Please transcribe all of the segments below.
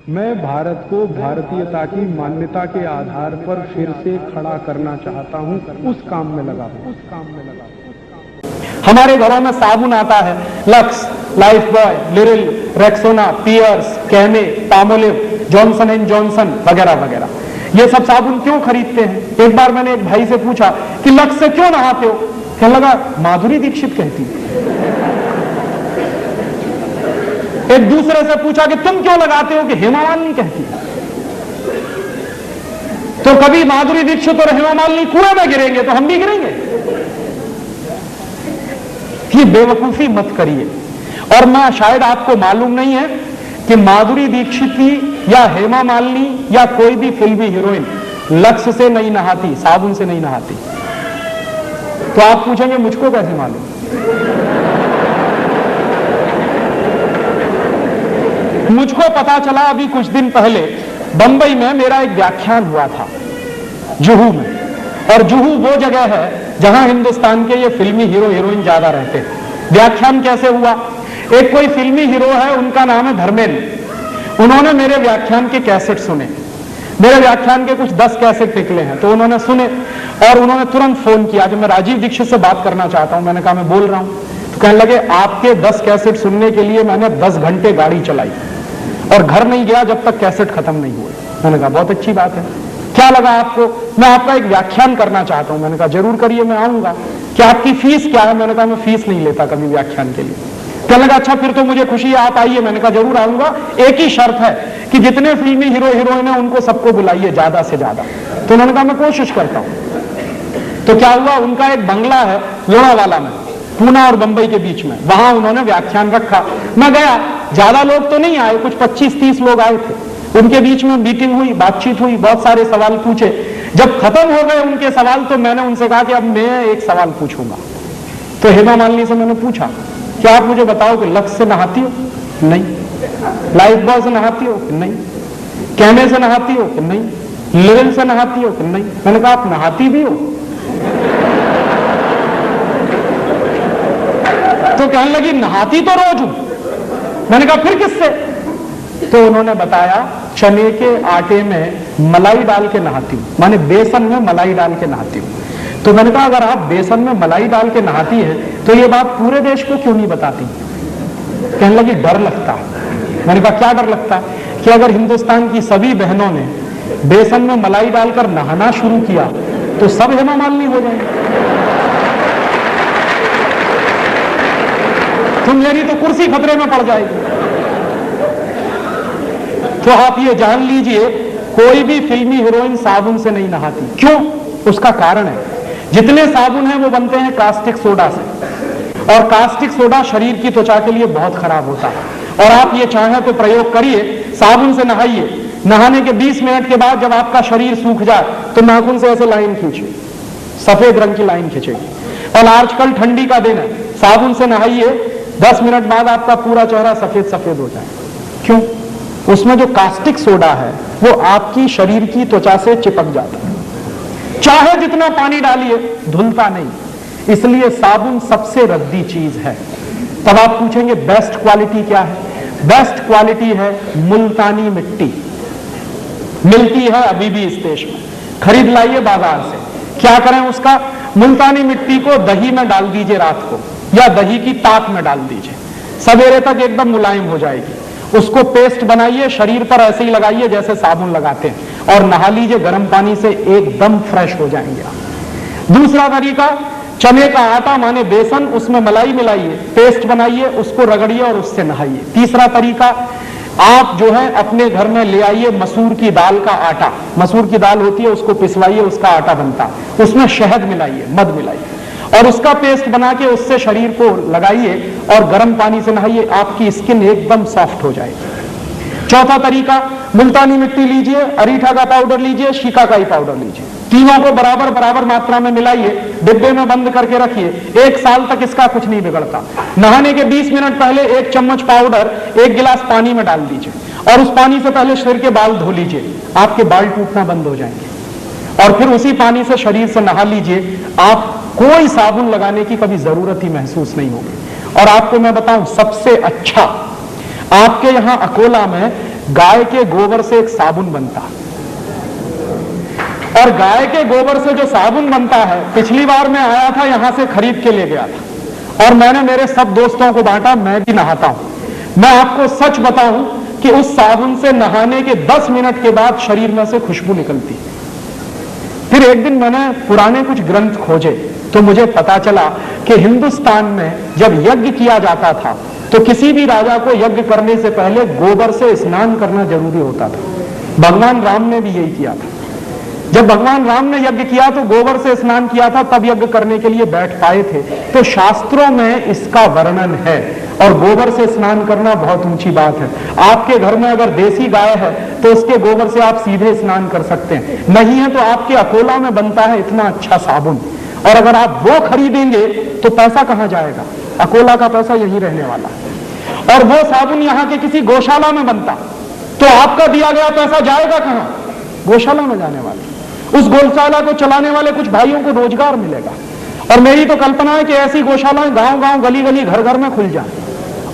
मैं भारत को भारतीयता की मान्यता के आधार पर फिर से खड़ा करना चाहता हूं, उस काम में लगा हूं। हमारे घरों में साबुन आता है, Lux, Lifebuoy, Liril, Rexona, Pears, Camay, Palmolive, Johnson and Johnson वगैरह वगैरह। ये सब साबुन क्यों खरीदते हैं? एक बार मैंने एक भाई से पूछा कि लक्स से क्यों नहाते हो? कहने लगा माधुरी दीक्षित कहती। एक दूसरे से पूछा कि तुम क्यों लगाते हो? कि हेमा मालिनी कहती। तो कभी माधुरी दीक्षित और हेमा मालिनी कुएं में गिरेंगे तो हम भी गिरेंगे। ये बेवकूफी मत करिए। और मैं शायद आपको मालूम नहीं है कि माधुरी दीक्षित या हेमा मालिनी या कोई भी फिल्मी हीरोइन लक्स से नहीं नहाती, साबुन से नहीं नहाती। तो आप पूछेंगे मुझको कैसे मालूम? मुझको पता चला अभी कुछ दिन पहले बंबई में मेरा एक व्याख्यान हुआ था जुहू में। और जुहू वो जगह है जहां हिंदुस्तान के ये फिल्मी हीरो हीरोइन ज्यादा रहते हैं। व्याख्यान कैसे हुआ? एक कोई फिल्मी हीरो है, उनका नाम है धर्मेंद्र। उन्होंने मेरे व्याख्यान के कैसेट सुने। मेरे व्याख्यान के कुछ 10 कैसेट निकले हैं, तो उन्होंने सुने और उन्होंने तुरंत फोन किया कि मैं राजीव दीक्षित से बात करना चाहता हूं। मैंने कहा मैं बोल रहा हूं। तो कहने लगे आपके 10 कैसेट सुनने के लिए मैंने 10 घंटे गाड़ी चलाई और घर नहीं गया जब तक कैसेट खत्म नहीं हुए। मैंने कहा बहुत अच्छी बात है, क्या लगा आपको? मैं आपका एक व्याख्यान करना चाहता हूं। मैंने कहा जरूर करिए, मैं आऊंगा। क्या आपकी फीस क्या है? मैंने कहा मैं फीस नहीं लेता कभी व्याख्यान के लिए। कहने लगा अच्छा फिर तो मुझे खुशी है, आप आइए। मैंने कहा जरूर आऊंगा, एक ही शर्त है कि जितने फिल्मी हीरो हीरोइन है उनको सबको बुलाइए ज्यादा से ज्यादा। तो उन्होंने कहा मैं कोशिश करता हूं। तो क्या हुआ, उनका एक बंगला है लोनावाला में, पूना और बंबई के बीच में, वहां उन्होंने व्याख्यान रखा। मैं गया, ज्यादा लोग तो नहीं आए, कुछ 25-30 लोग आए थे। उनके बीच में मीटिंग हुई, बातचीत हुई, बहुत सारे सवाल पूछे। जब खत्म हो गए उनके सवाल तो मैंने उनसे कहा कि अब मैं एक सवाल पूछूंगा। तो हेमा मालिनी से मैंने पूछा क्या आप मुझे बताओ कि लक्स से नहाती हो? नहीं। लाइफ बॉय से नहाती हो? नहीं। कैमे से नहाती हो? नहीं। लिरिल से नहाती हो? नहीं। मैंने कहा आप नहाती भी हो? तो कहने लगी नहाती तो रोज हूं। मैंने कहा फिर किससे? तो उन्होंने बताया चने के आटे में मलाई डाल के नहाती हूं, माने बेसन में मलाई डाल के नहाती हूं। तो मैंने कहा अगर आप बेसन में मलाई डाल के नहाती हैं तो ये बात पूरे देश को क्यों नहीं बताती? कहने लगी डर लगता। मैंने कहा क्या डर लगता? कि अगर हिंदुस्तान की सभी बहनों ने बेसन में मलाई डालकर नहाना शुरू किया तो सब हेमा मालिनी हो जाएंगे। तो मेरी तो कुर्सी खतरे में पड़ जाएगी। तो आप ये जान लीजिए कोई भी फिल्मी हीरोइन साबुन से नहीं नहाती। क्यों? उसका कारण है जितने साबुन हैं वो बनते हैं कास्टिक सोडा से, और कास्टिक सोडा शरीर की त्वचा के लिए बहुत खराब होता है। और आप ये चाहें तो प्रयोग करिए, साबुन से नहाइए। नहाने के 20 मिनट के बाद जब आपका शरीर सूख जाए तो नाखून से ऐसे लाइन खींचिए, सफेद रंग की लाइन खींचेगी। और आजकल ठंडी का दिन है, साबुन से नहाइए, 10 मिनट बाद आपका पूरा चेहरा सफेद सफेद हो जाए। क्यों? उसमें जो कास्टिक सोडा है वो आपकी शरीर की त्वचा से चिपक जाता है। चाहे जितना पानी डालिए धुलता नहीं, इसलिए साबुन सबसे रद्दी चीज है। तब आप पूछेंगे बेस्ट क्वालिटी क्या है? बेस्ट क्वालिटी है मुल्तानी मिट्टी। मिलती है अभी भी इस देश में, खरीद लाइए बाजार से। क्या करें उसका? मुल्तानी मिट्टी को दही में डाल दीजिए रात को, या दही की ताक में डाल दीजिए, सवेरे तक एकदम मुलायम हो जाएगी। उसको पेस्ट बनाइए, शरीर पर ऐसे ही लगाइए जैसे साबुन लगाते हैं, और नहा लीजिए गर्म पानी से, एकदम फ्रेश हो जाएंगे आप। दूसरा तरीका, चने का आटा माने बेसन, उसमें मलाई मिलाइए, पेस्ट बनाइए, उसको रगड़िए और उससे नहाइए। तीसरा तरीका, आप जो है अपने घर में ले आइए मसूर की दाल का आटा। मसूर की दाल होती है, उसको पिसवाइए, उसका आटा बनता है, उसमें शहद मिलाइए, मध मिलाइए और उसका पेस्ट बना के उससे शरीर को लगाइए और गर्म पानी से नहाइए, आपकी स्किन एकदम सॉफ्ट हो जाएगी। चौथा तरीका, मुल्तानी मिट्टी लीजिए, अरीठा का पाउडर लीजिए, शिकाकाई पाउडर लीजिए, तीनों को बराबर बराबर मात्रा में मिलाइए, डिब्बे में बंद करके रखिए। 1 साल तक इसका कुछ नहीं बिगड़ता। नहाने के 20 मिनट पहले 1 चम्मच पाउडर 1 गिलास पानी में डाल दीजिए और उस पानी से पहले सिर के बाल धो लीजिए, आपके बाल टूटना बंद हो जाएंगे। और फिर उसी पानी से शरीर से नहा लीजिए, आप कोई साबुन लगाने की कभी जरूरत ही महसूस नहीं होगी। और आपको मैं बताऊं सबसे अच्छा, आपके यहां अकोला में गाय के गोबर से एक साबुन बनता, और गाय के गोबर से जो साबुन बनता है, पिछली बार मैं आया था यहां से खरीद के ले गया था और मैंने मेरे सब दोस्तों को बांटा, मैं भी नहाता हूं। मैं आपको सच बताऊं कि उस साबुन से नहाने के 10 मिनट के बाद शरीर में से खुशबू निकलती। फिर एक दिन मैंने पुराने कुछ ग्रंथ खोजे तो मुझे पता चला कि हिंदुस्तान में जब यज्ञ किया जाता था तो किसी भी राजा को यज्ञ करने से पहले गोबर से स्नान करना जरूरी होता था। भगवान राम ने भी यही किया था। जब भगवान राम ने यज्ञ किया तो गोबर से स्नान किया था, तब यज्ञ करने के लिए बैठ पाए थे। तो शास्त्रों में इसका वर्णन है और गोबर से स्नान करना बहुत ऊंची बात है। आपके घर में अगर देसी गाय है तो उसके गोबर से आप सीधे स्नान कर सकते हैं, नहीं है तो आपके अकोला में बनता है इतना अच्छा साबुन, और अगर आप वो खरीदेंगे तो पैसा कहां जाएगा? अकोला का पैसा यही रहने वाला है। और वो साबुन यहां के किसी गौशाला में बनता तो आपका दिया गया पैसा जाएगा कहां? गौशाला में जाने वाला। उस गौशाला को चलाने वाले कुछ भाइयों को रोजगार मिलेगा। और मेरी तो कल्पना है कि ऐसी गौशालाएं गांव-गांव, गली-गली, घर-घर में खुल जाए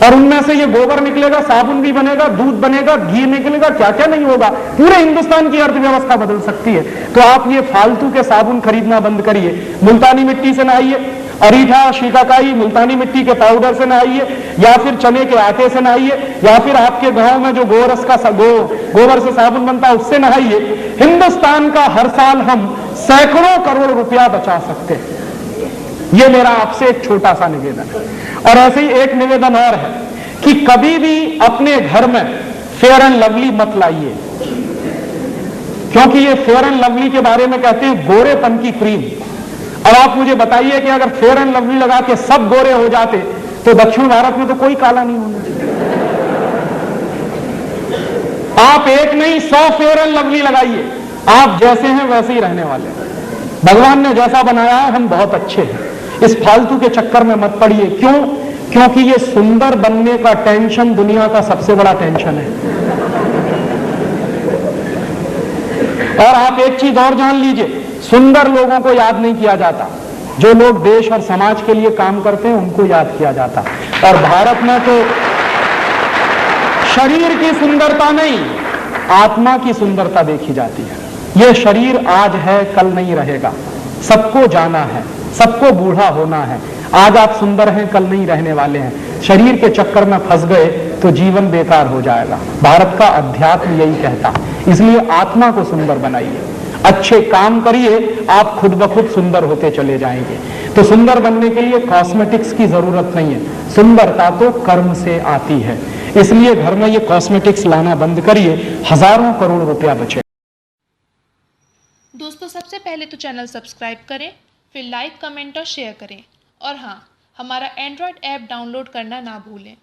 और उनमें से ये गोबर निकलेगा, साबुन भी बनेगा, दूध बनेगा, घी निकलेगा, क्या क्या नहीं होगा। पूरे हिंदुस्तान की अर्थव्यवस्था बदल सकती है। तो आप ये फालतू के साबुन खरीदना बंद करिए। मुल्तानी मिट्टी से नहाइए, अरीठा, शिकाकाई, मुल्तानी मिट्टी के पाउडर से नहाइए, या फिर चने के आटे से नहाइए, या फिर आपके गांव में जो गोरस का गोबर से साबुन बनता है उससे नहाइए। हिंदुस्तान का हर साल हम सैकड़ों करोड़ रुपया बचा सकते हैं। ये मेरा आपसे एक छोटा सा निवेदन है। और ऐसे ही एक निवेदन और है कि कभी भी अपने घर में फेयर एंड लवली मत लाइए, क्योंकि ये फेयर एंड लवली के बारे में कहते हैं गोरेपन की क्रीम। अब आप मुझे बताइए कि अगर फेयर एंड लवली लगा के सब गोरे हो जाते तो दक्षिण भारत में तो कोई काला नहीं होना चाहिए। आप एक नहीं 100 फेयर एंड लवली लगाइए, आप जैसे हैं वैसे ही रहने वाले हैं। भगवान ने जैसा बनाया है हम बहुत अच्छे हैं। इस फालतू के चक्कर में मत पड़िए। क्यों? क्योंकि ये सुंदर बनने का टेंशन दुनिया का सबसे बड़ा टेंशन है। और आप एक चीज और जान लीजिए, सुंदर लोगों को याद नहीं किया जाता, जो लोग देश और समाज के लिए काम करते हैं उनको याद किया जाता। और भारत में तो शरीर की सुंदरता नहीं, आत्मा की सुंदरता देखी जाती है। यह शरीर आज है, कल नहीं रहेगा। सबको जाना है, सबको बूढ़ा होना है। आज आप सुंदर हैं, कल नहीं रहने वाले हैं। शरीर के चक्कर में फंस गए तो जीवन बेकार हो जाएगा। भारत का अध्यात्म यही कहता है। इसलिए आत्मा को सुंदर बनाइए, अच्छे काम करिए, आप खुद ब खुद सुंदर होते चले जाएंगे। तो सुंदर बनने के लिए कॉस्मेटिक्स की जरूरत नहीं है, सुंदरता तो कर्म से आती है। इसलिए घर में ये कॉस्मेटिक्स लाना बंद करिए, हजारों करोड़ रुपया बचे। दोस्तों, सबसे पहले तो चैनल सब्सक्राइब करें, फिर लाइक, कमेंट और शेयर करें। और हाँ, हमारा एंड्रॉयड ऐप डाउनलोड करना ना भूलें।